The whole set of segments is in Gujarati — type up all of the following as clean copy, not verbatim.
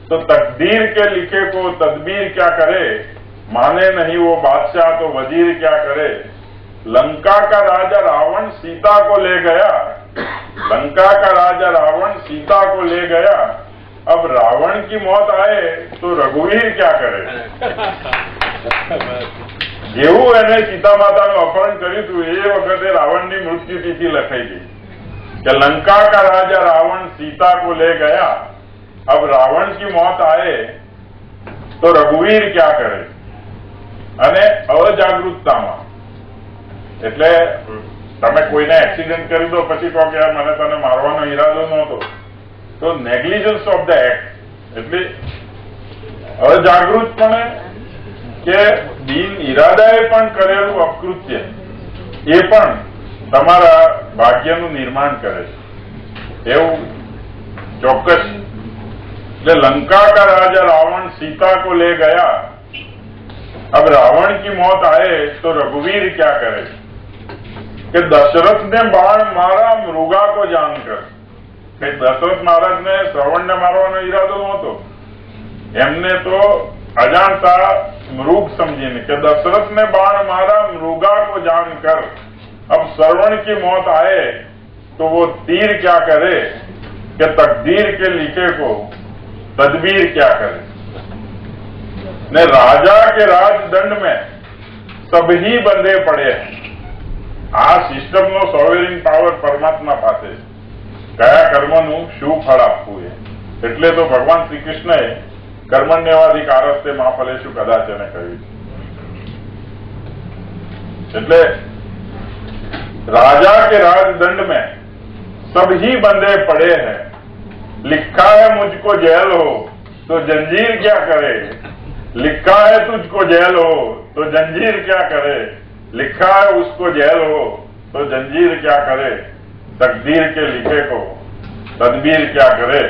तो तकदीर के लिखे को तदबीर क्या करे, माने नहीं वो बादशाह तो वजीर क्या करे। लंका का राजा रावण सीता को ले गया, लंका का राजा रावण सीता को ले गया, अब रावण की मौत आए तो रघुवीर क्या करे। જેવું એને સીતા માતાનું અપહરણ કર્યું હતું એ વખતે રાવણની મૃત્યુ તિથિ લખાઈ ગઈ कि लंका का राजा रावण सीता को ले गया, अब रावण की मौत आए तो रघुवीर क्या करे। અને અજાગૃતતામાં એટલે તમે કોઈને એક્સિડન્ટ કરી દો પછી કહો કે મને તને મારવાનો ઈરાદો નહોતો, તો નેગ્લિજન્સ ઓફ ધ એક્ટ એટલે અજાગૃતપણે કે બિન ઈરાદાએ પણ કરેલું અપકૃત્ય એ પણ તમારા ભાગ્યનું નિર્માણ કરે છે એવું ચોક્કસ। એટલે લંકા का राजा रावण सीता को ले गया, अब रावण की मौत आए तो रघुवीर क्या करे। कि दशरथ ने बाण मारा मृगा को जानकर, કે દશરથ મહારાજને શ્રવણને મારવાનો ઈરાદો નહોતો, એમને તો અજાણતા મૃગ સમજીને કે दशरथ ने बाण मारा मृगा को जानकर, अब श्रवण की मौत आए तो वो तीर क्या करे। कि तकदीर के लिखे को तदबीर क्या करे। ने राजा के राजदंड में सभी बंधे पड़े हैं। आ सिस्टम नो सोवरेन पावर परमात्मा पासे कया कर्मनु शू फल आपવું है। એટલે તો ભગવાન શ્રી કૃષ્ણએ કર્મણ્યવાધિકારસ્તે મા ફલેષુ કદાચન કહ્યું। એટલે राजा के राजदंड में सभी बंधे पड़े हैं, लिखा है मुझको जेल हो तो जंजीर क्या करे। लिखा है तुझको जेल हो तो जंजीर क्या करे, लिखा है उसको जेल हो तो जंजीर क्या करे। तकदीर के लिखे को तदबीर क्या करे,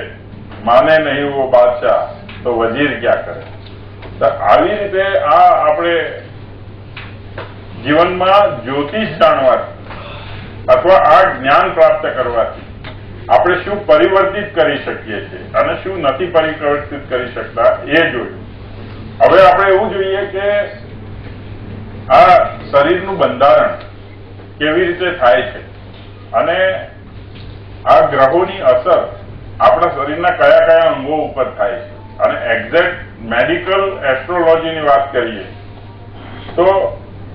माने नहीं वो बादशाह तो वजीर क्या करे। तो આવી રીતે આ આપણે જીવનમાં જ્યોતિષ જાણવાથી અથવા આ જ્ઞાન પ્રાપ્ત કરવાથી આપણે શું પરિવર્તિત કરી શકીએ છીએ અને શું નથી પરિવર્તિત કરી શકતા એ જોયું। હવે આપણે એવું જોઈએ કે આ શરીરનું બંધારણ કેવી રીતે થાય છે અને આ ગ્રહોની અસર આપણા શરીરના કયા કયા અંગો ઉપર થાય છે અને એક્ઝેક્ટ મેડિકલ એસ્ટ્રોલોજીની વાત કરીએ તો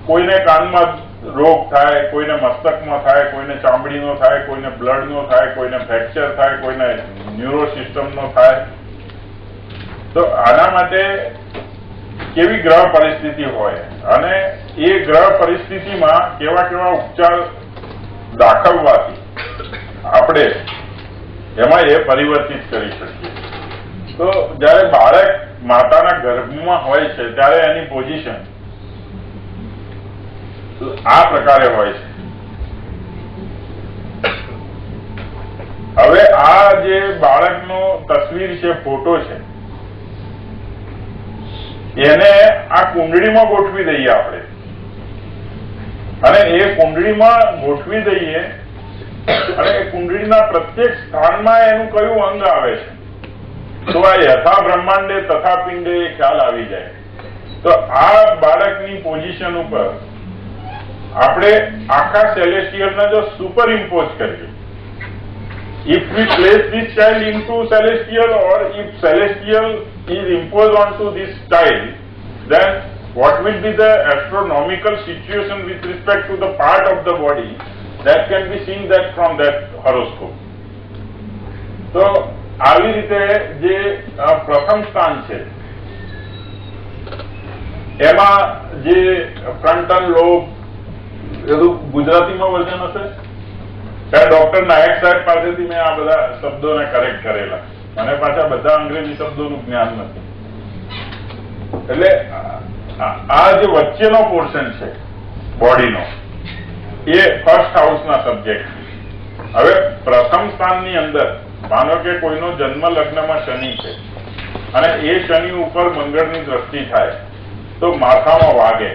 કોઈને કાનમાં રોગ થાય, કોઈને મસ્તકમાં થાય, કોઈને ચામડીનો થાય, કોઈને બ્લડનો થાય, કોઈને ફ્રેક્ચર થાય, કોઈને ન્યુરો સિસ્ટમનો થાય। તો આના માટે કેવી ગ્રહ પરિસ્થિતિ હોય અને એ ગ્રહ પરિસ્થિતિમાં કેવા કેવા ઉપચાર દાખવવાથી આપણે એમાં એ પરિવર્તિત કરી શકીએ। તો જ્યારે બાળક માતાના ગર્ભમાં હોય છે ત્યારે એની પોઝિશન આ પ્રકારે હોય છે। હવે આ જે બાળકનો તસવીર છે, ફોટો છે, એને આ કુંડળીમાં ગોઠવી દઈએ આપણે અને એ કુંડળીમાં ગોઠવી દઈએ અને એ કુંડળીના પ્રત્યેક સ્થાનમાં એનું કયું અંગ આવે છે તો આ યથા બ્રહ્માંડે તથા પિંડે એ ખ્યાલ આવી જાય। તો આ બાળકની પોઝિશન ઉપર આપણે આખા સેલેસ્ટિયલને જો સુપર ઇમ્પોઝ કરીએ, if we place this child into celestial or if celestial is imposed onto this child, then what will be the astronomical situation with respect to the part of the body that can be seen that from that horoscope. તો આવી રીતે જે પ્રથમ સ્થાન છે એમાં જે ફ્રન્ટલ લોબ ગુજરાતીમાં વર્જન હશે ત્યારે ડોક્ટર નાયક સાહેબ પાસેથી મેં આ બધા શબ્દોને કરેક્ટ કરેલા, મને પાછા બધા અંગ્રેજી શબ્દોનું જ્ઞાન નથી। એટલે આ જે વચ્ચેનો પોર્શન છે બોડીનો એ ફર્સ્ટ હાઉસના સબ્જેક્ટ। હવે પ્રથમ સ્થાનની અંદર માનો કે કોઈનો જન્મ લગ્નમાં શનિ છે અને એ શનિ ઉપર મંગળની દ્રષ્ટિ થાય તો માથામાં વાગે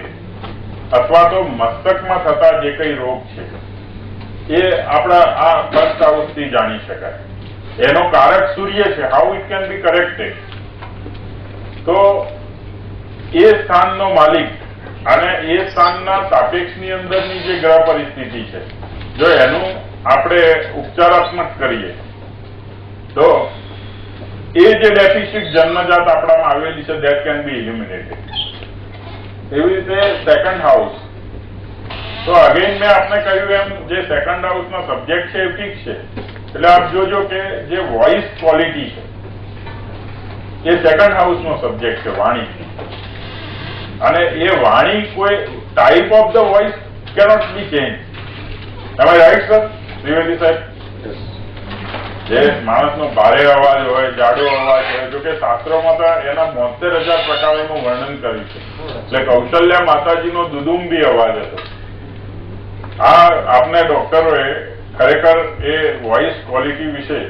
અથવા તો મસ્તકમાં થતા જે કઈ રોગ છે એ આપણા આ ફર્સ્ટ હાઉસથી જાણી શકાય। એનો કારક સૂર્ય છે, how it can B corrected. તો એ સ્થાનનો માલિક અને એ સ્થાનના સાપેક્ષની અંદરની જે ગ્રહ પરિસ્થિતિ છે, જો એનું આપણે ઉપચારાત્મક કરીએ તો એ જે ડેફિસિટ જન્મજાત આપણામાં આવેલી છે દેટ કેન બી ઇલ્યુમિનેટેડ. એવી રીતે સેકન્ડ હાઉસ, તો અગેન મેં આપને કહ્યું એમ જે સેકન્ડ હાઉસનો સબ્જેક્ટ છે એ ફિક્સ છે. એટલે આપ જોજો કે જે વોઇસ ક્વોલિટી છે એ સેકન્ડ હાઉસનો સબ્જેક્ટ છે, વાણી. અને એ વાણી કોઈ type of the voice cannot be change. Am I right sir Trivedi સાહેબ? જે માણસનો ભારે અવાજ હોય, જાડો અવાજ હોય, જોકે શાસ્ત્રોમાં તો એના 72,000 પ્રકારોનું વર્ણન કર્યું છે. એટલે કૌશલ્યા માતાજીનો દુદુંબી અવાજ હતો. આ આપને ડોક્ટરોએ ખરેખર એ વોઇસ ક્વોલિટી વિશે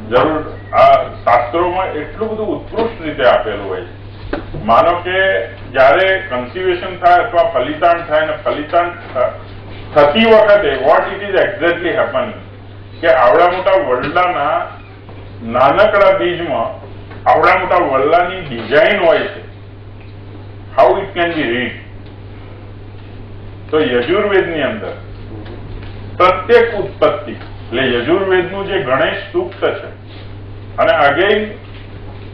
જરૂર આ શાસ્ત્રોમાં એટલું બધું ઉત્કૃષ્ટ રીતે આપેલું હોય છે. માનો કે જયારે કન્સિવેશન થાય અથવા ફલિતાણ થાય, ને ફલિતાણ થતી વખતે what it is exactly happen, કે આવડા મોટા વરડાના નાનકડા બીજમાં આવડા મોટા વરડાની ડિઝાઇન હોય છે. How it can be read. તો યજુર્વેદની અંદર પ્રત્યેક ઉત્પત્તિ, એટલે યજુર્વેદનું જે ગણેશ સૂક્ત છે, અને અગેન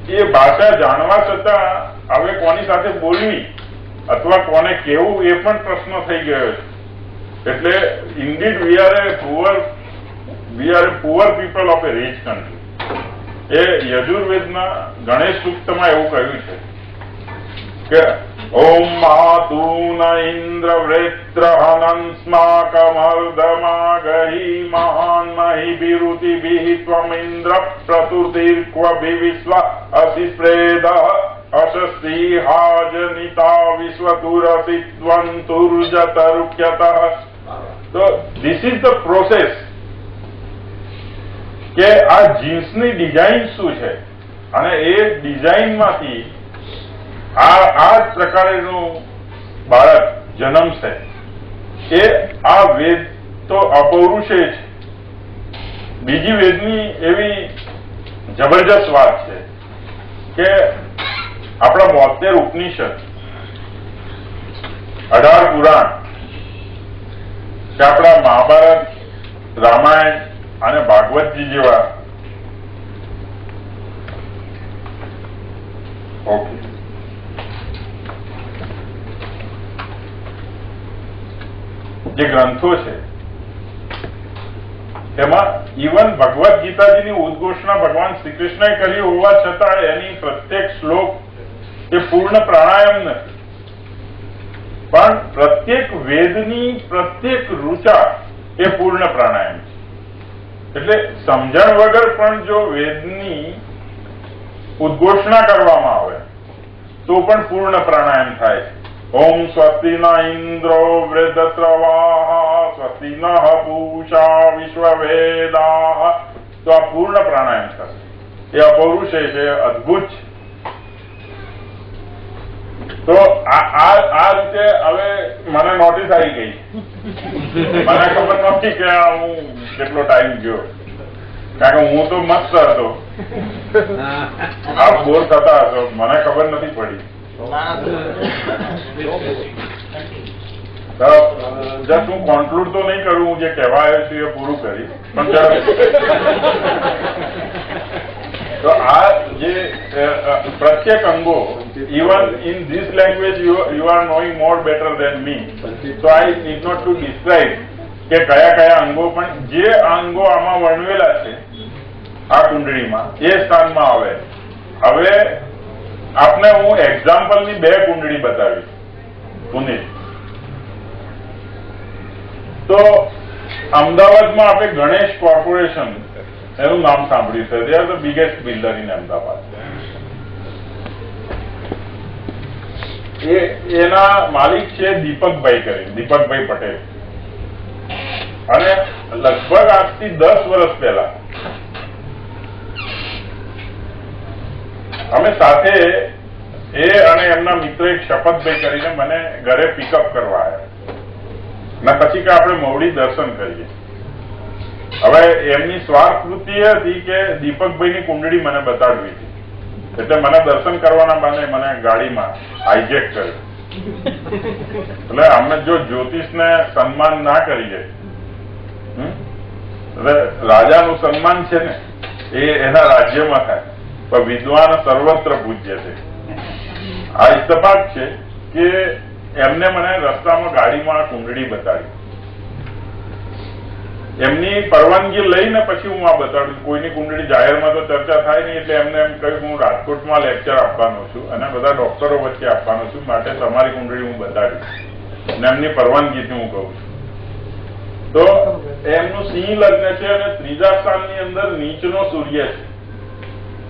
એ ભાષા જાણવા છતાં હવે કોની સાથે બોલવી અથવા કોને કેવું એ પણ પ્રશ્ન થઈ ગયો છે. એટલે indeed we are a poor people of a rich country. એ યજુર્વેદના ગણેશ સૂક્તમાં એવું કહ્યું છે કે ઓમ માતુન ઇન્દ્ર વૃત્રહનસ્માકમર્દમાગહી મહાન મહી બિરુતિ બિહિ ત્વમ ઇન્દ્ર પ્રતુર્તિર્ક્વ બિવિશ્વ અસિપ્રેદ અશસ્તી હાજનિતા વિશ્વતુરસિત્વંતુર્જતરુક્યતઃ. તો ધીસ ઇઝ ધ પ્રોસેસ કે આ જીન્સની ડિઝાઇન શું છે, અને એ ડિઝાઇનમાંથી આ જ પ્રકારેનું બાળક જન્મશે. એ આ વેદ તો અપૌરુષે છે. બીજી વેદની એવી જબરજસ્ત વાત છે કે આપણા 72 ઉપનિષદ, 18 પુરાણ, કે આપણા મહાભારત, રામાયણ અને ભાગવતજી જેવા જે ગ્રંથો છે તેમાં ઇવન ભગવદ ગીતાજીની ઉદ્ઘોષણા ભગવાન શ્રી કૃષ્ણએ કરી હોવા છતાં એની પ્રત્યેક શ્લોક એ પૂર્ણ પ્રાણાયામ નથી, પણ પ્રત્યેક વેદની પ્રત્યેક ઋચા એ પૂર્ણ પ્રાણાયામ છે. એટલે સમજણ વગર પણ જો વેદની ઉદ્ઘોષણા કરવામાં આવે તો પણ પૂર્ણ પ્રાણાયામ થાય છે. ઓમ સ્વસ્તિ ન ઇન્દ્રો વૃદ્ધસ્રવાઃ સ્વસ્તિ નઃ પૂષા વિશ્વવેદાઃ. તો આ પૂર્ણ પ્રાણાયામ થશે. એ અપૌરુષે છે, અદભુત છે. તો આ રીતે હવે મને નોટિસ આવી ગઈ. મને ખબર નથી કે હું કેટલો ટાઈમ ગયો, કારણ કે હું તો મસ્ત હતો, આપ બોર થતા હશો, મને ખબર નથી પડી. જસ્ટ હું કોન્ક્લુડ તો નહીં કરું, હું જે કહેવા આવ્યો છું એ પૂરું કરી. પણ તો આ જે પ્રત્યેક અંગો, even in this language you are knowing more better than me, so I need not to describe કે કયા કયા અંગો, પણ જે અંગો આમાં વર્ણવેલા છે આ કુંડળીમાં એ સ્થાનમાં આવે. હવે આપને હું એક્ઝામ્પલની 2 કુંડળી બતાવી. પુનિત તો અમદાવાદમાં આપણે ગણેશ કોર્પોરેશન એનું નામ સાંભળ્યું છે. They are the biggest builder in Ahmedabad. એના માલિક છે દીપકભાઈ કરીને, દીપકભાઈ પટેલ. અને લગભગ આજથી 10 વર્ષ પહેલા અમે સાથે એ અને એમના મિત્ર એક શપથભાઈ કરીને મને ઘરે પિકઅપ કરવા આવ્યા. ને પછી કે આપણે મવડી દર્શન કરીએ. હવે એમની સ્વાર્થ વૃત્તિ એ હતી કે દીપકભાઈની કુંડળી મને બતાડવી હતી. એટલે મને દર્શન કરવાના બહાને મને ગાડીમાં હાઈજેક કર્યું. એટલે અમે જો જ્યોતિષને સન્માન ના કરીએ, એટલે રાજાનું સન્માન છે ને એ એના રાજ્યમાં થાય, પણ વિદ્વાન સર્વત્ર પૂજ્ય છે. આ ઇત્તફાક છે કે એમને મને રસ્તામાં ગાડીમાં કુંડળી બતાવી. એમની પરવાનગી લઈને પછી હું આ બતાડું. કોઈની કુંડળી જાહેરમાં તો ચર્ચા થાય નહીં, એટલે એમને એમ કહ્યું હું રાજકોટમાં લેક્ચર આપવાનો છું અને બધા ડોક્ટરો વચ્ચે આપવાનો છું, માટે તમારી કુંડળી હું બતાડીશ અને એમની પરવાનગીથી હું કહું છું. તો એમનું સિંહ લગ્ન છે અને ત્રીજા સ્થાનની અંદર નીચનો સૂર્ય છે.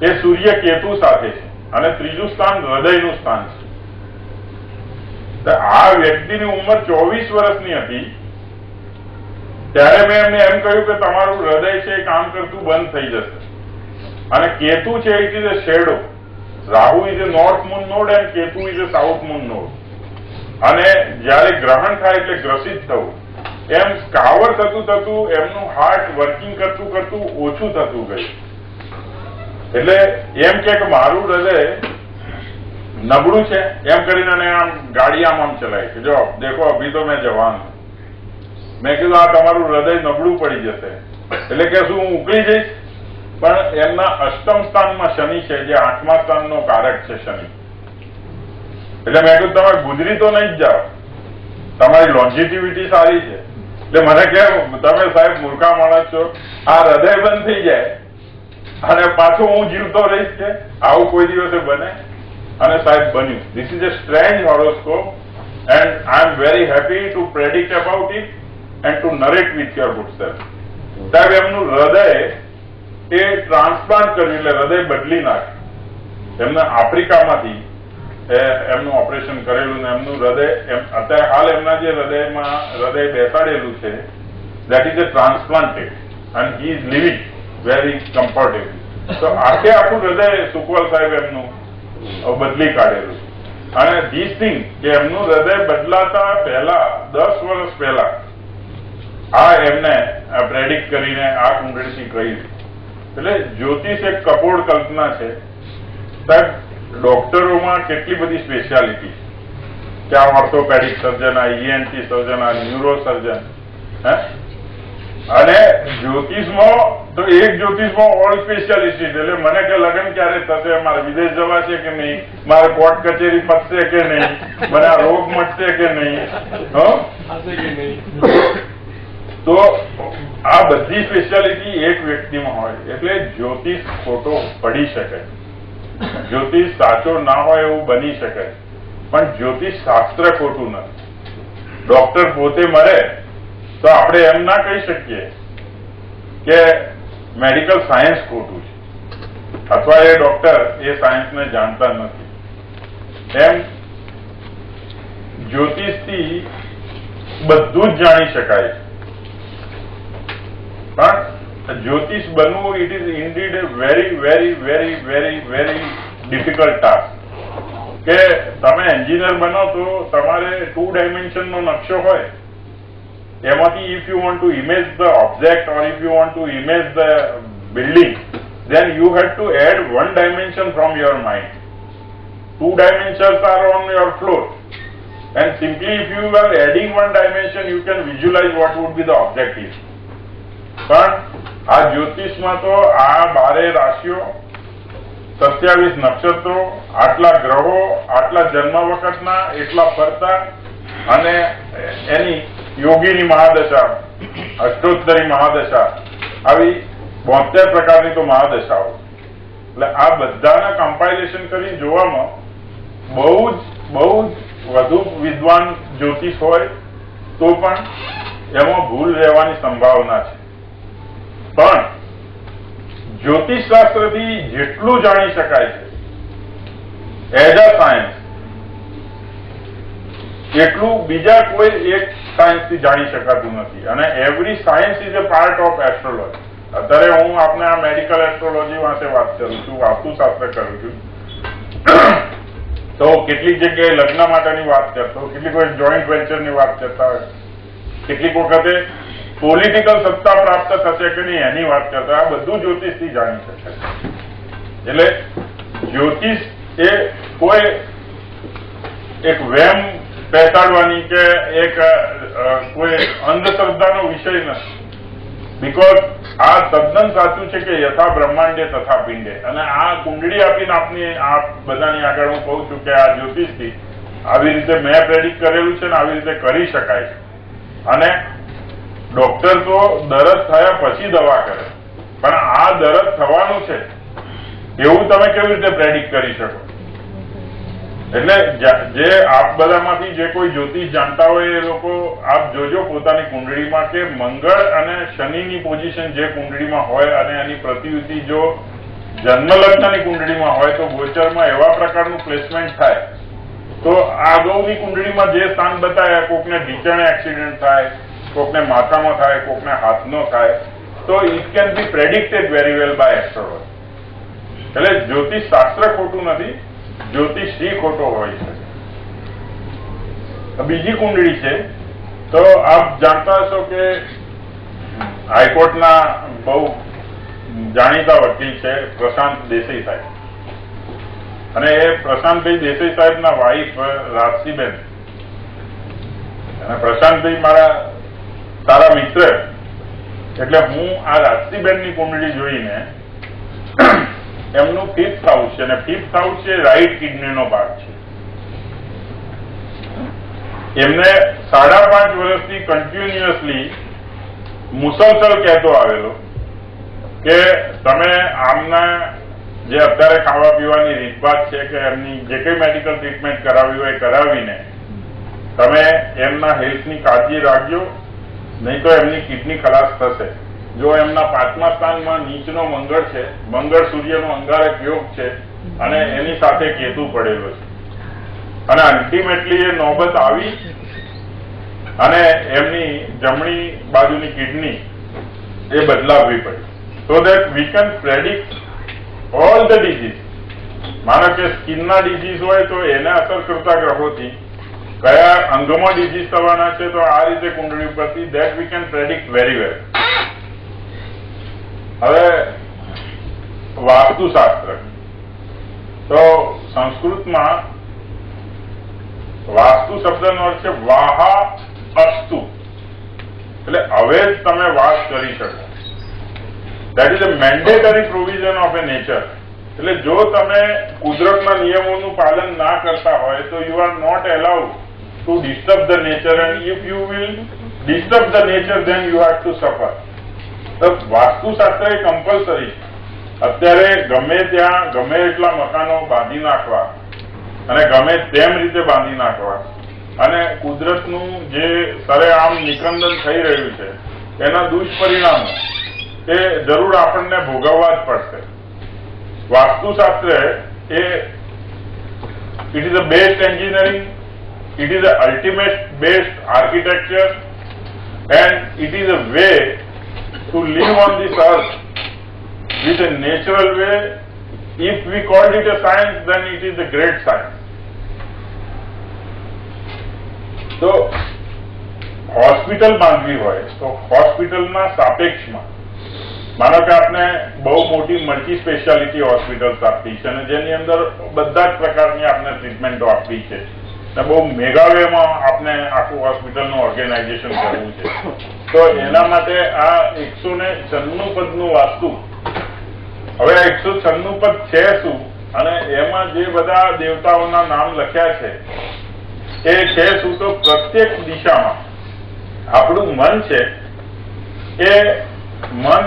એ સૂર્ય કેતુ સાથે છે અને ત્રીજું સ્થાન હૃદયનું સ્થાન છે. આ વ્યક્તિની ઉંમર 24 વર્ષની હતી ત્યારે મેં એમને એમ કહ્યું કે તમારું હૃદય છે એ કામ કરતું બંધ થઈ જશે. અને કેતુ છે it is a shadow. Rahu is a north moon node and Ketu is a south moon node. અને જયારે ગ્રહણ થાય એટલે ગ્રસિત થવું, એમ કાવર થતું થતું એમનું હાર્ટ વર્કિંગ કરતું કરતું ઓછું થતું ગયું. એટલે એમ કે મારું હૃદય નબળું છે એમ કરીને આમ ગાડી આમ ચલાય કે જો દેખો અભી તો મેં જવાન. મેં કીધું આ તમારું હૃદય નબળું પડી જશે એટલે કે શું હું ઉકળી જઈશ? પણ એમના અષ્ટમ સ્થાનમાં શનિ છે જે 8મા સ્થાનનો કારક છે શનિ. એટલે મેં કીધું તમે ગુજરી તો નહીં જ જાઓ, તમારી લોન્જિટિવિટી સારી છે. એટલે મને કે તમે સાહેબ મૂર્ખા માણસ છો, આ હૃદય બંધ થઈ જાય અને પાછું હું જીવતો રહીશ કે આવું કોઈ દિવસે બને? અને સાહેબ બન્યું. This is a strange horoscope and I am very happy to predict about it and to narrate with your good self. સાહેબ એમનું હૃદય એ ટ્રાન્સપ્લાન્ટ કર્યું એટલે હૃદય બદલી નાખ્યું. એમને આફ્રિકામાંથી એમનું ઓપરેશન કરેલું ને એમનું હૃદય અત્યારે હાલ એમના જે હૃદયમાં હૃદય બેસાડેલું છે that is a transplanted and he is living very comfortable. તો આખું હૃદય સુકવલ સાહેબ એમનું બદલી કાઢેલું. અને ધીસ થિંગ કે એમનું હૃદય બદલાતા પહેલા 10 વર્ષ પહેલા આ એમને પ્રેડિક્ટ કરીને આ કુંડળીથી કહ્યું. એટલે જ્યોતિષ એક કપોળ કલ્પના છે સાહેબ. ડોક્ટરોમાં કેટલી બધી સ્પેશિયાલિટી છે, આ ઓર્થોપેડિક સર્જન, આ ઈએનટી સર્જન, આ ન્યુરો સર્જન, અને જ્યોતિષમાં તો એક જ્યોતિષમાં ઓલ સ્પેશિયાલિટી. એટલે મને કે લગ્ન ક્યારે થશે, મારે વિદેશ જવા છે કે નહીં, મારે કોર્ટ કચેરી પતશે કે નહીં, મને આ રોગ મટશે કે નહીં. તો આ બધી સ્પેશિયાલિટી એક વ્યક્તિમાં હોય એટલે જ્યોતિષ ખોટો પડી શકે, જ્યોતિષ સાચો ના હોય એવું બની શકે, પણ જ્યોતિષ શાસ્ત્ર ખોટું નથી. ડોક્ટર પોતે મરે તો આપણે એમ ના કહી શકીએ કે મેડિકલ સાયન્સ ખોટું છે અથવા એ ડોક્ટર એ સાયન્સને જાણતા નથી. એમ જ્યોતિષથી બધું જ જાણી શકાય છે, પણ જ્યોતિષ બનવું it is indeed A very very very very very difficult task. કે તમે એન્જિનિયર બનો તો તમારે 2 ડાયમેન્શનનો નકશો હોય, એમાંથી if you want to image the object or if you want to image the building then you have to add 1 dimension from your mind. 2 dimensions are on your floor and simply if you are adding 1 dimension you can visualize what would be the objective. પણ આ જ્યોતિષમાં તો આ 12 રાશિઓ, 27 નક્ષત્રો, આટલા ગ્રહો, આટલા જન્મ વખતના, એટલા ફરતા અને એની યોગીની મહાદશા, અષ્ટોત્તરી મહાદશા, આવી 72 પ્રકારની તો મહાદશાઓ. એટલે આ બધાના કમ્પાઇલેશન કરીને જોવામાં બહુ જ વધુ વિદ્વાન જ્યોતિષ હોય તો પણ એમાં ભૂલ રહેવાની સંભાવના છે. પણ જ્યોતિષ શાસ્ત્રથી જેટલું જાણી શકાય છે એઝ અ સાયન્સ એટલું બીજા કોઈ એક સાયન્સથી જાણી શકાતું નથી. અને every science is a part of astrology. અત્યારે હું આપને આ મેડિકલ એસ્ટ્રોલોજી વિશે વાત કરું છું, વાસ્તુશાસ્ત્ર કરું છું, તો કેટલીક જગ્યાએ લગ્ન માટેની વાત કરતો, કેટલીક વખત જોઈન્ટ વેન્ચરની વાત કરતા હોય, કેટલીક વખતે પોલિટિકલ સત્તા પ્રાપ્ત થશે કે નહીં એની વાત કરતા. આ બધું જ્યોતિષથી જાણી શકાય. એટલે જ્યોતિષ એ કોઈ એક વેમ બેસાડવાની કે એક કોઈ અંધશ્રદ્ધાનો વિષય નથી. બીકોઝ આ તદ્દન સાચું છે કે યથા બ્રહ્માંડે તથા પિંડે. અને આ કુંડળી આપીને આપની આ બધાની આગળ હું કહું છું કે આ જ્યોતિષથી આવી રીતે મેં પ્રેડિક્ટ કરેલું છે ને આવી રીતે કરી શકાય છે. અને ડોક્ટર તો દરદ થયા પછી દવા કરે, પણ આ દરદ થવાનું છે એવું તમે કેવી રીતે પ્રેડિક્ટ કરી શકો? એટલે જે આપ બધામાંથી જે કોઈ જ્યોતિષ જાણતા હોય એ લોકો આપ જોજો પોતાની કુંડળીમાં કે મંગળ અને શનિની પોઝિશન જે કુંડળીમાં હોય અને એની પ્રતિયુતિ જો જન્મલગ્નની કુંડળીમાં હોય તો ગોચરમાં એવા પ્રકારનું પ્લેસમેન્ટ થાય તો આગળની કુંડળીમાં જે સ્થાન બતાવ્યા, કોકને ઢીચણે એક્સિડન્ટ થાય, કોકને માથામાં થાય, કોકને હાથનો થાય, તો it can be predicted very well by astrology. એટલે જ્યોતિષ શાસ્ત્ર ખોટું નથી, જ્યોતિષી ખોટો હોય છે. બીજી કુંડળી છે તો આપ જાણતા હશો કે હાઈકોર્ટના બહુ જાણીતા વકીલ છે પ્રશાંત દેસાઈ સાહેબ, અને એ પ્રશાંતભાઈ દેસાઈ સાહેબના વાઇફ રાજસીબેન. અને પ્રશાંતભાઈ મારા સારા મિત્ર, એટલે હું આ રાજસીબેનની કુંડળી જોઈને એમનું 5th હાઉસ છે, અને 5th હાઉસ છે રાઈટ કિડનીનો ભાગ છે. એમને 5.5 વર્ષથી કન્ટિન્યુઅસલી મુસલસલ કહેતો આવેલો કે તમે આમના જે અત્યારે ખાવા પીવાની રીતભાત છે કે એમની જે કઈ મેડિકલ ટ્રીટમેન્ટ કરાવી હોય કરાવીને તમે એમના હેલ્થની કાળજી રાખજો, નહીં તો એમની કિડની ખલાસ થશે. જો એમના 5મા સ્થાનમાં નીચનો મંગળ છે, મંગળ સૂર્યનો અંગારક યોગ છે, અને એની સાથે કેતુ પડેલો છે, અને અલ્ટિમેટલી એ નોબત આવી અને એમની જમણી બાજુની કિડની એ બદલાવવી પડી. So that we can predict all the disease. માનો કે સ્કિનના ડિઝીઝ હોય તો એને અસર કરતા ગ્રહોથી કયા અંગમાં ડિઝીઝ થવાના છે, તો આ રીતે કુંડળી ઉપરથી that we can predict very well. હવે વાસ્તુશાસ્ત્ર, તો સંસ્કૃતમાં વાસ્તુ શબ્દનો અર્થ છે વાહા અસ્તુ, એટલે હવે જ તમે વાસ કરી શકો. That is a mandatory provision of A nature. એટલે જો તમે કુદરતના નિયમોનું પાલન ના કરતા હોય તો you are not allowed to disturb the nature, and if you will disturb the nature then you have to suffer. વાસ્તુશાસ્ત્ર એ કમ્પલસરી છે. અત્યારે ગમે ત્યાં ગમે એટલા મકાનો બાંધી નાખવા અને ગમે તેમ રીતે બાંધી નાખવા, અને કુદરતનું જે સરેઆમ નિકંદન થઈ રહ્યું છે એના દુષ્પરિણામો એ જરૂર આપણને ભોગવવા જ પડશે. વાસ્તુશાસ્ત્ર એ it is a best engineering, it is a ultimate best architecture, and it is a way to live on this earth with a natural way. If we called it a science, then it is a great science. So hospital બાંધવી હોય તો હોસ્પિટલના સાપેક્ષમાં, માનો કે આપણે બહુ મોટી મલ્ટી સ્પેશિયાલિટી હોસ્પિટલ્સ આપી છે અને જેની અંદર બધા જ પ્રકારની આપણે ટ્રીટમેન્ટો આપી છે, અને બહુ મેગાવેમાં આપણે આખું હોસ્પિટલનું ઓર્ગેનાઇઝેશન કરવું છે, તો એના માટે આ 196 પદનું વાસ્તુ. હવે 196 પદ છે શું, અને એમાં જે બધા દેવતાઓના નામ લખ્યા છે એ છે શું, તો પ્રત્યેક દિશામાં આપણું મન છે એ મન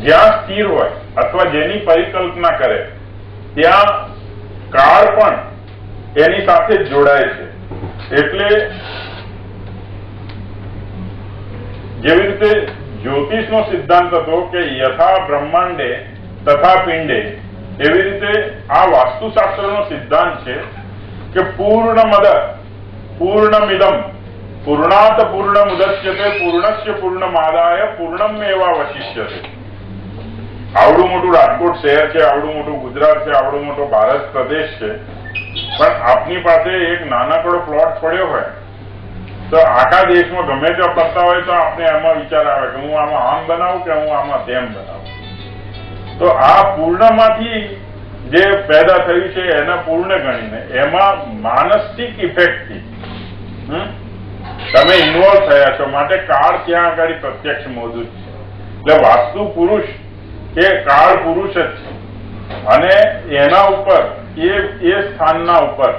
જ્યાં સ્થિર હોય અથવા જેની પરિકલ્પના કરે ત્યાં કાળ પણ એની સાથે જોડાય છે. એટલે જેવી રીતે જ્યોતિષનો સિદ્ધાંત હતો કે યથા બ્રહ્માંડે તથા પિંડે, એવી રીતે આ વાસ્તુશાસ્ત્રનો સિદ્ધાંત છે કે પૂર્ણમદ પૂર્ણમિદમ પૂર્ણાત પૂર્ણમુદચ્યતે પૂર્ણસ્ય પૂર્ણમાદાય પૂર્ણમેવાવશિષ્યતે. આવડું મોટું રાજકોટ શહેર છે, આવડું મોટું ગુજરાત છે, આવડો મોટો ભારત પ્રદેશ છે, પણ આપની પાસે એક નાનકડો પ્લોટ પડ્યો હોય તો આખા દેશમાં ગમે ત્યાં પડતા હોય તો આપણે એમાં વિચાર આવે કે હું આમાં આમ બનાવું કે હું આમાં તેમ બનાવું. તો આ પૂર્ણમાંથી જે પેદા થયું છે એના પૂર્ણ ગણીને એમાં માનસિક ઇફેક્ટથી તમે ઇન્વોલ્વ થયા છો, માટે કાળ ત્યાં આગળ પ્રત્યક્ષ મોજૂદ છે. એટલે વાસ્તુ પુરુષ એ કાળ પુરુષ જ છે, અને એના ઉપર એ સ્થાનના ઉપર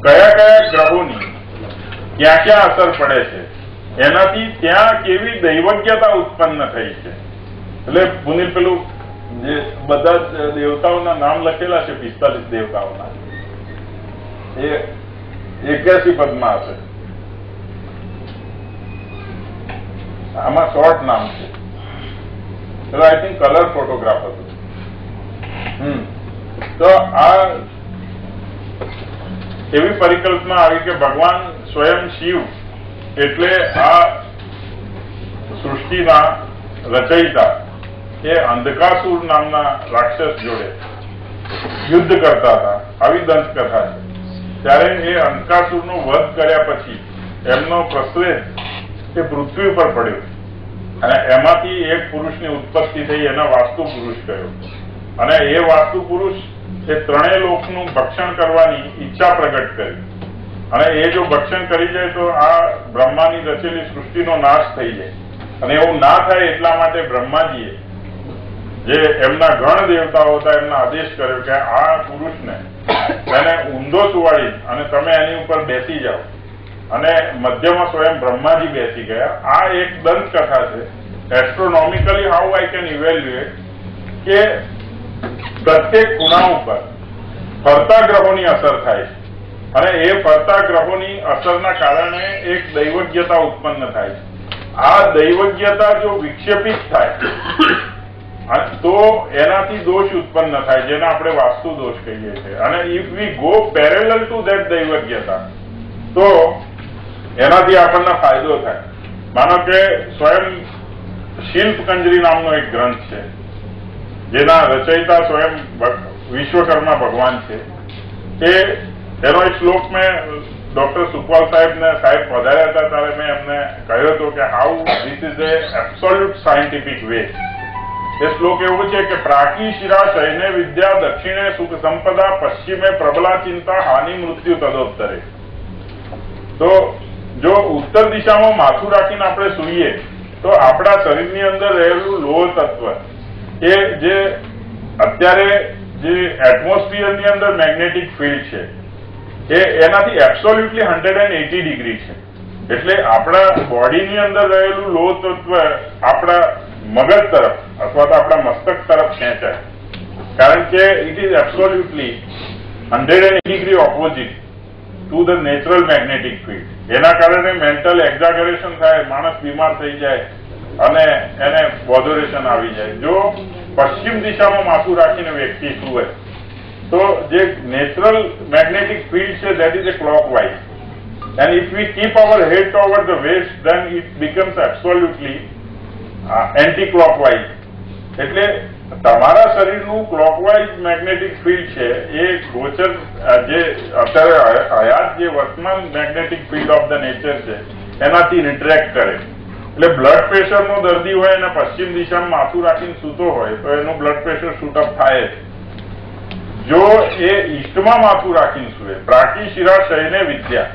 કયા કયા ગ્રહોની ક્યાં ક્યાં અસર પડે છે, એનાથી ત્યાં કેવી દૈવજ્ઞતા ઉત્પન્ન થઈ છે. એટલે પુનિલ પેલું જે બધા દેવતાઓના નામ લખેલા છે 45 દેવતાઓના, એ 81 પદમાં હશે. આમાં શોર્ટ નામ છે, આઈ થિંક કલર ફોટોગ્રાફ હતું. તો આ એવી પરિકલ્પના આવી કે ભગવાન સ્વયં શિવ એટલે આ સૃષ્ટિના રચયિતા એ અંધકાસુર નામના રાક્ષસ જોડે યુદ્ધ કરતા હતા. આવી દંતકથા છે. ત્યારે એ અંધકાસુરનો વધ કર્યા પછી એમનો પ્રશ્લેષ એ પૃથ્વી પર પડ્યો, અને એમાંથી એક પુરુષની ઉત્પત્તિ થઈ, એના વાસ્તુ પુરુષ કહ્યો. અને એ વાસ્તુ પુરુષ એ ત્રણેય લોકનું ભક્ષણ કરવાની ઈચ્છા પ્રગટ કરી, અને એ જો ભક્ષણ કરી જાય તો આ બ્રહ્માની રચેલી સૃષ્ટિનો નાશ થઈ જાય. અને એવું ના થાય એટલા માટે બ્રહ્માજીએ જે એમના ગણ દેવતાઓ હતા એમના આદેશ કર્યો કે આ પુરુષને એને ઊંધો સુવાડી અને તમે એની ઉપર બેસી જાઓ. અને મધ્યમાં સ્વયં બ્રહ્માજી બેસી ગયા. આ એક દંતકથા છે. એસ્ટ્રોનોમિકલી હાઉ આઈ કેન ઇવેલ્યુએટ કે પ્રત્યેક ખૂણા ઉપર ફરતા ગ્રહોની અસર થાય છે, અને એ ફરતા ગ્રહોની અસરના કારણે એક દૈવજ્ઞતા ઉત્પન્ન થાય છે. આ દૈવજ્ઞતા જો વિક્ષેપિત થાય તો એનાથી દોષ ઉત્પન્ન થાય, જેને આપણે વાસ્તુ દોષ કહીએ છીએ. અને if we go parallel to that દૈવજ્ઞતા તો એનાથી આપણને ફાયદો થાય. માનો કે સ્વયં શિલ્પકંજરી નામનો એક ગ્રંથ છે, જેના રચયિતા સ્વયં વિશ્વકર્મા ભગવાન છે. એનો એક શ્લોક મેં ડોક્ટર સુખવાલ સાહેબ વધાર્યા હતા ત્યારે મેં એમને કહ્યો હતો કે how this is a absolute scientific way. એ શ્લોક એવું છે કે પ્રાકી શિરા શયને વિદ્યા, દક્ષિણે સુખ સંપદા, પશ્ચિમે પ્રબલા ચિંતા, હાનિ મૃત્યુ તદોત્તરે. તો જો ઉત્તર દિશામાં માથું રાખીને આપણે સૂઈએ તો આપણા શરીરની અંદર રહેલું લોહ તત્વ એ જે અત્યારે જે એટમોસ્ફિયરની અંદર મેગ્નેટિક ફિલ્ડ છે એનાથી એબ્સોલ્યુટલી 180 ડિગ્રી છે. એટલે આપણા બોડીની અંદર રહેલું લોહ તત્વ આપણા મગજ તરફ અથવા તો આપણા મસ્તક તરફ ખેંચાય, કારણ કે it is absolutely 180 degree opposite to the natural magnetic field. એના કારણે મેન્ટલ એક્ઝાગરેશન થાય, માણસ બીમાર થઈ જાય અને એને બોધોરેશન આવી જાય. જો પશ્ચિમ દિશામાં માથું રાખીને વ્યક્તિ સૂવે તો જે નેચરલ મેગ્નેટિક ફિલ્ડ છે that is a clockwise, and if we keep our head toward the west then it becomes absolutely anticlockwise. એટલે તમારા શરીરનું ક્લોકવાઇઝ મેગ્નેટિક ફિલ્ડ છે એ ગોચર જે અત્યારે હયાત જે વર્તમાન magnetic field of the nature છે એનાથી ઇન્ટરેક્ટ કરે. એટલે બ્લડ પ્રેશરનો દર્દી હોય અને પશ્ચિમ દિશામાં માથું રાખીને સૂતો હોય તો એનું બ્લડ પ્રેશર શૂટઅપ થાય જ. જો એ ઈસ્ટમાં માથું રાખીને સૂવે, પ્રાકી શિરા શયને વિદ્યા,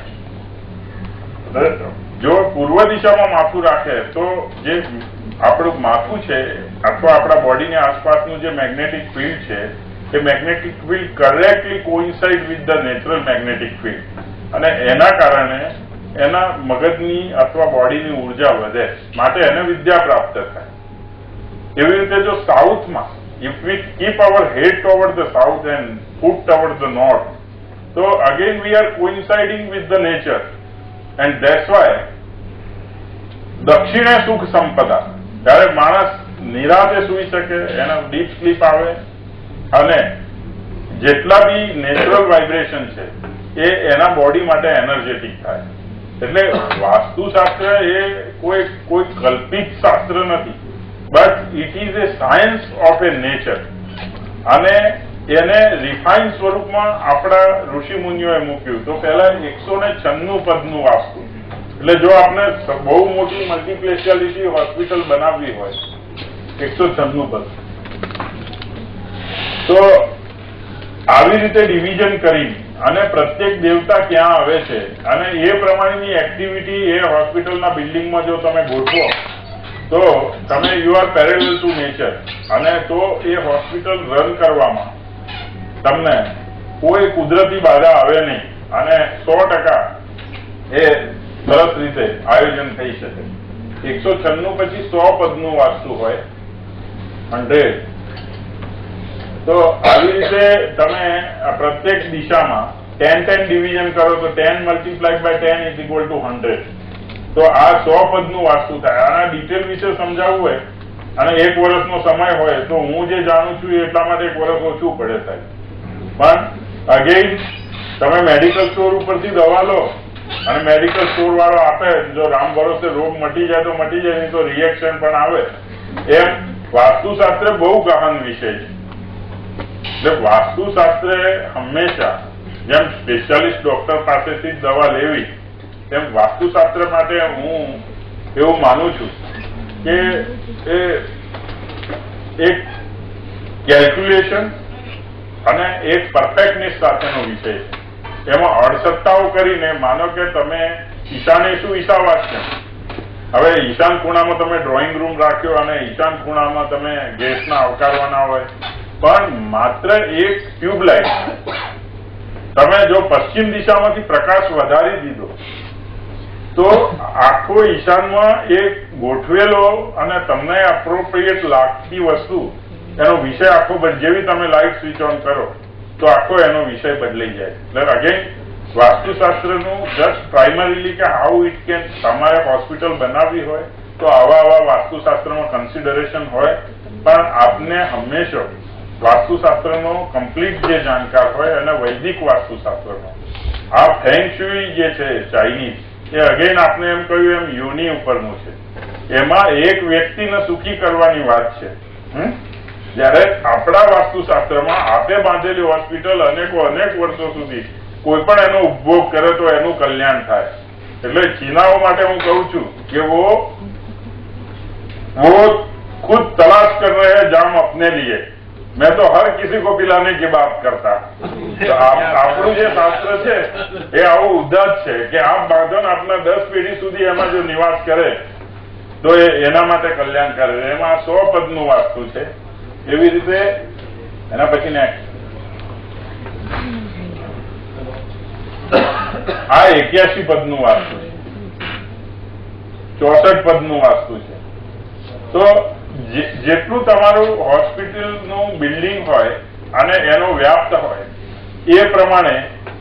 જો પૂર્વ દિશામાં માથું રાખે તો જે આપણું માથું છે અથવા આપણા બોડીની આસપાસનું જે મેગ્નેટિક ફિલ્ડ છે એ magnetic field correctly coincide with the natural magnetic field, અને એના કારણે એના મગજની અથવા બોડીની ઉર્જા વધે, માટે એને વિદ્યા પ્રાપ્ત થાય. એવી રીતે જો સાઉથમાં if we keep our head toward the south and foot toward the north, તો again we are coinciding with the nature, and that's why દક્ષિણે સુખ સંપદા. ત્યારે માણસ નિરાતે સૂઈ શકે, એના ડીપ સ્લીપ આવે, અને જેટલા બી નેચરલ વાઇબ્રેશન છે એ એના બોડી માટે એનર્જેટિક થાય. એટલે વાસ્તુશાસ્ત્ર એ કોઈ કલ્પિત શાસ્ત્ર નથી, but it is A science of A nature, અને એને રિફાઇન સ્વરૂપમાં આપણા ઋષિ મુનિઓએ મૂક્યું. તો પહેલા 196 પદનું વાસ્તુ. એટલે જો આપણે બહુ મોટી મલ્ટીસ્પેશિયાલિટી હોસ્પિટલ બનાવવી હોય 196 પદ, તો આવી રીતે ડિવિઝન કરી અને પ્રત્યેક દેવતા ક્યાં આવે છે અને એ પ્રમાણેની એક્ટિવિટી એ હોસ્પિટલના બિલ્ડિંગમાં જો તમે ગોઠવો તો તમે you are parallel two nature, અને તો એ હોસ્પિટલ રન કરવામાં તમને કોઈ કુદરતી બાધા આવે નહીં અને 100% એ સરસ રીતે આયોજન થઈ શકે. 196 પછી 100 પદનું વાસ્તુ હોય 100. તો આવી રીતે તમે પ્રત્યેક દિશામાં 10 ડિવિઝન કરો તો 10 multiplied by 10 is equal to 100. તો આ 100 પદનું વાસ્તુ થાય. આના ડિટેલ વિશે સમજાવવું હોય અને 1 વર્ષનો સમય હોય તો હું જે જાણું છું એટલા માટે 1 વર્ષ ઓછું પડે થાય. પણ અગેઇન તમે મેડિકલ સ્ટોર ઉપરથી દવા લો અને મેડિકલ સ્ટોર વાળો આપે, જો રામ ભરોસે રોગ મટી જાય તો મટી જાય, નહીં તો રિએક્શન પણ આવે. એમ વાસ્તુશાસ્ત્ર બહુ ગહન વિષય છે. એટલે વાસ્તુશાસ્ત્ર હંમેશા જેમ સ્પેશિયાલિસ્ટ ડોક્ટર પાસેથી જ દવા લેવી તેમ વાસ્તુશાસ્ત્ર માટે હું એવું માનું છું કે એ એક કેલ્ક્યુલેશન અને એક પરફેક્ટનેસ સાથેનો વિષય છે. એમાં અડસત્તાઓ કરીને માનો કે તમે ઈશાને શું ઈશાવાસ છે. હવે ઈશાન ખૂણામાં તમે ડ્રોઈંગ રૂમ રાખ્યો અને ઈશાન ખૂણામાં તમે ગેસના આવકારવાના હોય, પણ માત્ર એક ટ્યુબલાઇટ તમે જો પશ્ચિમ દિશામાંથી પ્રકાશ વધારી દીધો તો આખો ઈશાનમાં એક ગોઠવેલો અને તમને એપ્રોપ્રિએટ લાગતી વસ્તુ એનો વિષય આખો જેવી તમે લાઇટ સ્વિચ ઓન કરો તો આખો એનો વિષય બદલાઈ જાય. એટલે અગેન વાસ્તુશાસ્ત્રનું જસ્ટ પ્રાઇમરીલી કે હાઉ ઇટ કેન, તમારે હોસ્પિટલ બનાવવી હોય તો આવા વાસ્તુશાસ્ત્રમાં કન્સિડરેશન હોય, પણ આપને હંમેશા વાસ્તુશાસ્ત્રનો કમ્પ્લીટ જે જાણકાર હોય અને વૈદિક વાસ્તુશાસ્ત્રનો આ ફેંગ શુઈ જે છે ચાઇનીઝ, એ અગેન આપને એમ કહ્યું એમ યોની ઉપરનું છે. એમાં એક વ્યક્તિને સુખી કરવાની વાત છે. જયારે આપણા વાસ્તુશાસ્ત્રમાં આપે બાંધેલી હોસ્પિટલ અનેક વર્ષો સુધી કોઈ પણ એનો ઉપભોગ કરે તો એનું કલ્યાણ થાય. એટલે ચીનાઓ માટે હું કહું છું કે વો ખુદ તલાશ કર રહે हैं जाम अपने लिए, मैं तो हर किसी को पिलाने की बात करता. તો આપણું જે શાસ્ત્ર છે એ આવું ઉદ્દાત છે કે આપ બાંધો ને આપના 10 પેઢી સુધી એમાં જો નિવાસ કરે તો એના માટે કલ્યાણ કરે. એમાં 100 પદનું વાસ્તુ છે. એવી રીતે એના પછી નેક્સ્ટ આ 81 પદનું વાસ્તુ છે, 64 પદનું વાસ્તુ છે. તો જેટલું તમારું હોસ્પિટલનું બિલ્ડિંગ હોય અને એનો વ્યાપ્ત હોય એ પ્રમાણે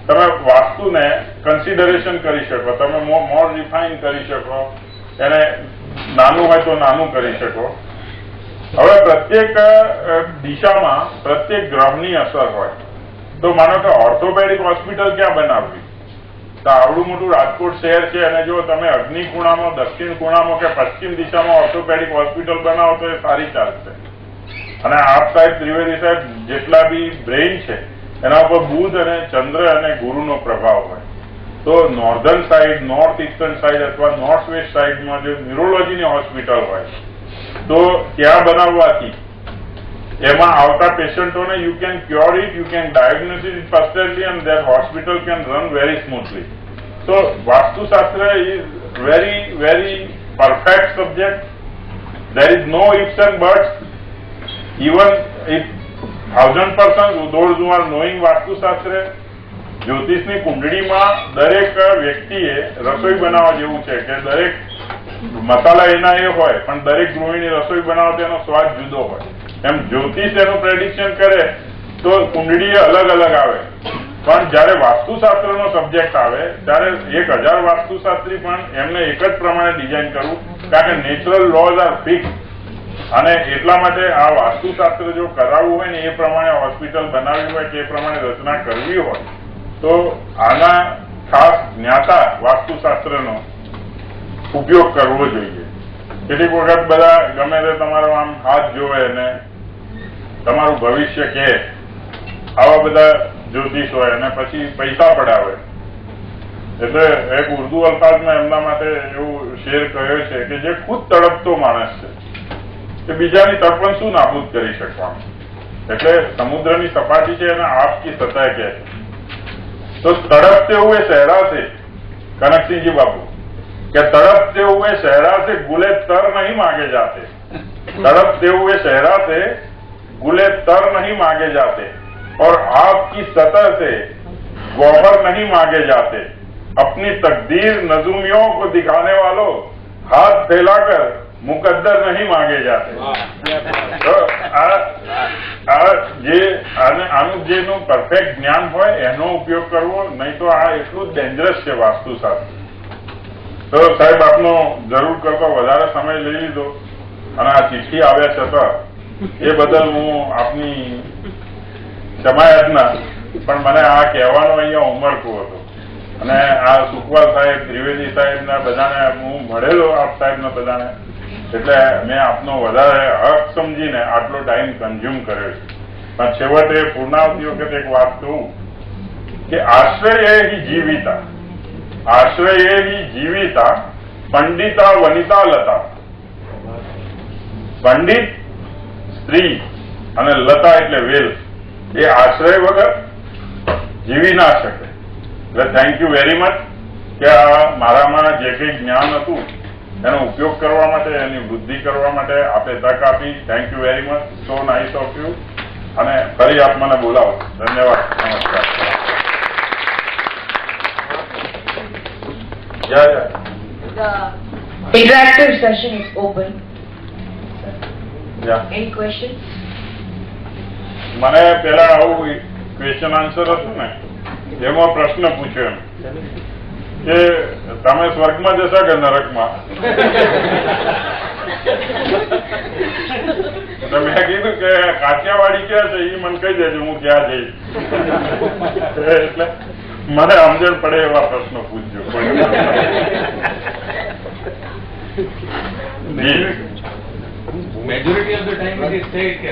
તમે વાસ્તુને કન્સિડરેશન કરી શકો, તમે મોર રિફાઇન કરી શકો, એને નાનું હોય તો નાનું કરી શકો. હવે પ્રત્યેક દિશામાં પ્રત્યેક ગ્રહની અસર હોય તો માનો કે ઓર્થોપેડિક હોસ્પિટલ ક્યાં બનાવવી, તો આવડું મોટું રાજકોટ શહેર છે અને જો તમે અગ્નિ ખૂણામાં, દક્ષિણ ખૂણામાં કે પશ્ચિમ દિશામાં ઓર્થોપેડિક હોસ્પિટલ બનાવો તો એ સારી ચાલશે. અને આપ સાહેબ ત્રિવેદી સાહેબ જેટલા બી બ્રેઇન છે એના ઉપર બુધ અને ચંદ્ર અને ગુરુનો પ્રભાવ હોય તો northern side, north eastern side અથવા નોર્થ વેસ્ટ સાઈડમાં જો ન્યુરોલોજીની હોસ્પિટલ હોય તો ત્યાં બનાવવાથી એમાં આવતા પેશન્ટોને you can cure it, you can diagnosis it fastly and that hospital can run very smoothly. So વાસ્તુશાસ્ત્ર is very perfect subject. There is no ifs and buts. Even if 1000% those who are knowing વાસ્તુશાસ્ત્ર, જ્યોતિષની કુંડળીમાં દરેક વ્યક્તિએ રસોઈ બનાવવા જેવું છે કે દરેક મસાલા એના એ હોય પણ દરેક ગૃહિણી રસોઈ બનાવે તેનો સ્વાદ જુદો હોય. એમ જ્યોતિષ એનું પ્રેડિક્શન કરે તો કુંડળી અલગ અલગ આવે, પણ જયારે વાસ્તુશાસ્ત્રનો સબ્જેક્ટ આવે ત્યારે 1000 વાસ્તુશાસ્ત્રી પણ એમને એક જ પ્રમાણે ડિઝાઇન કરવું, કારણ કે નેચરલ લોઝ આર ફિક્સ. અને એટલા માટે આ વાસ્તુશાસ્ત્ર જો કરાવવું હોય ને એ પ્રમાણે હોસ્પિટલ બનાવવી હોય કે એ પ્રમાણે રચના કરવી હોય તો આના ખાસ જ્ઞાતા વાસ્તુશાસ્ત્રનો ઉપયોગ કરવો જોઈએ. કેટલીક વખત બધા ગમે તે તમારો આમ હાથ જોવે ને તમારું ભવિષ્ય કે આવા બધા જ્યોતિષ હોય અને પછી પૈસા પડાવે. એટલે એક ઉર્દુ અલ્ફાઝમાં એમના માટે એવું શેર કહ્યો છે કે જે ખુદ તડપતો માણસ છે કે બીજાની તડપણ શું નાબૂદ કરી શકવાનું. એટલે સમુદ્રની સપાટી છે એને આપ કી સતહ કહે, તો તડપते हुए सहरा से कनक बाबू क्या तड़पते हुए सहरा से गुले तर नहीं मांगे जाते, तड़पते हुए सहरा से गुले तर नहीं मांगे जाते और आपकी सतह से गौहर नहीं मांगे जाते, अपनी तकदीर नजूमियों को दिखाने वालों हाथ फैलाकर मुकद्दर नहीं मांगे जाते। तो આનું જેનું પરફેક્ટ જ્ઞાન હોય એનો ઉપયોગ કરવો, નહીં તો આ એટલું ડેન્જરસ છે વાસ્તુશાસ્ત્ર। તો સાહેબ આપનો જરૂર કરતો વધારે સમય લઈ લીધો અને આ ચિઠ્ઠી આવ્યા છતાં એ બદલ હું આપની ક્ષમાયાચના, પણ મને આ કહેવાનો અહીંયા ઉમળકો હતો અને આ સુખવાલ સાહેબ, ત્રિવેદી સાહેબના બધાને હું મળેલો, આપ સાહેબના બધાને, એટલે મેં આપનો વધારે હક સમજીને આટલો ટાઈમ કન્ઝ્યુમ કર્યો છે। પણ છેવટે પૂર્ણાવતી વખતે એક વાત કહું કે આશ્રય હિ જીવિતા, આશ્રય હિ જીવિતા પંડિતા વનિતા લતા, પંડિત સ્ત્રી અને લતા એટલે વેલ, એ આશ્રય વગર જીવી ના શકે। એટલે થેન્ક યુ વેરી મચ કે આ મારામાં જે કંઈ જ્ઞાન હતું એનો ઉપયોગ કરવા માટે, એની વૃદ્ધિ કરવા માટે આપે તક આપી। Thank you very much, so nice of you. અને ફરી આપ મને બોલાવો, ધન્યવાદ, નમસ્કાર। The interactive session is open. Any questions? મને પેલા આવું ક્વેશ્ચન આન્સર હતું ને એમાં પ્રશ્ન પૂછ્યો એમ કે તમે સ્વર્ગમાં જશો કે નરકમાં? તો મેં કીધું કે કાઠિયાવાડી ક્યાં છે એ મને કહી દેજો, હું ક્યાં જઈશ। એટલે મને સમજણ પડે એવા પ્રશ્નો પૂછજો। Majority of the time it is said કે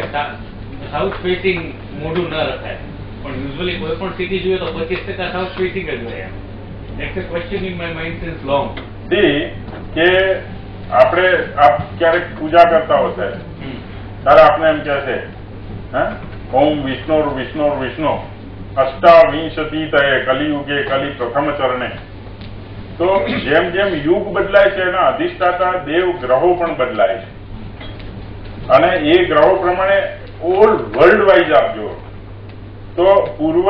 સાઉથ ફેસિંગ મોઢું ન રખાય, પણ યુઝ્યુઅલી કોઈ પણ સિટી જોઈએ તો 25% સાઉથ ફેસિંગ જ હોય। That's a question in my mind since long. કે આપણે આપ ક્યારેક પૂજા કરતા હો સાહેબ, ત્યારે આપણે એમ કહે છે ઓમ વિષ્ણુ વિષ્ણુ વિષ્ણુ અષ્ટાવિંશતિ કલિયુગે કલિ પ્રથમ ચરણે। તો જેમ જેમ યુગ બદલાય છે એના અધિષ્ઠાતા દેવ ગ્રહો પણ બદલાય છે અને એ ગ્રહો પ્રમાણે ઓલ વર્લ્ડ વાઇઝ આપજો તો પૂર્વ